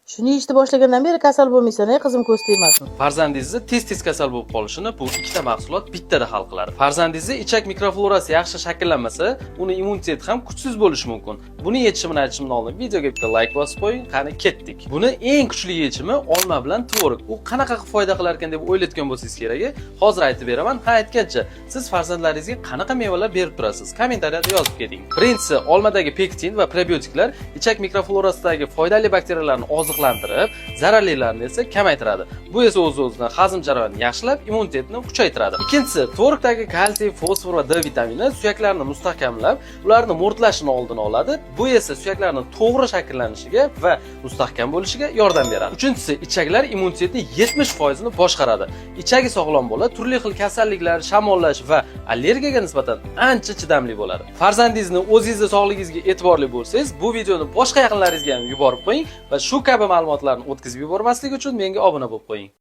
Shuni yeyishni boshlagandan beri kasal bo'lmaysan, qizim, ko'z tegmasin. Farzandingizni tez kasal bo'lib qolishini bu ikkita mahsulot bittada hal qiladi. Farzandingizni ichak mikroflorasi yaxshi shakllanmasa, uni immuniteti ham kuchsiz bo'lishi mumkin. Buni yechimini aytishimdan oldin videoga bitta like bosib qo'ying. Qani ketdik. Buni eng kuchli yechimi olma bilan tvorog. U qanaqa qilib foyda qilar ekan deb o'ylayotgan bo'lsangiz kerak, hozir aytib beraman. Ha, aytgancha, siz farzandlaringizga qanaqa mevalar berib turasiz? Kommentariyada yozib keting. Birinchisi, olmadagi pektin va probiotiklar ichak mikroflorasidagi foydali bakteriyalarni oziqlantirib, zararlilarni esa kamaytiradi. Bu esa o'z-o'zidan hazm jarayonini yaxshilab, immunitetni kuchaytiradi. Ikkinchisi, tvorogdagi kalsiy, fosfor va D vitamini suyaklarni mustahkamlab, ularni mo'rtlashini oldini oladi. Bu esa suyaklarning to'g'ri shakllanishiga va mustahkam bo'lishiga yordam beradi. Uchinchisi, ichaklar immunitetni 70% ni boshqaradi. Ichagi sog'lom bola turli xil kasalliklar, shamollash va allergiyaga nisbatan ancha chidamli bo'ladi. Farzandingizni o'zingizning sog'ligingizga e'tiborli bo'lsangiz, bu videoni boshqa yaqinlaringizga ham yuborib qo'ying va shu kabi ma'lumotlarni o'tkazib yubormaslik uchun menga obuna bo'lib qo'ying.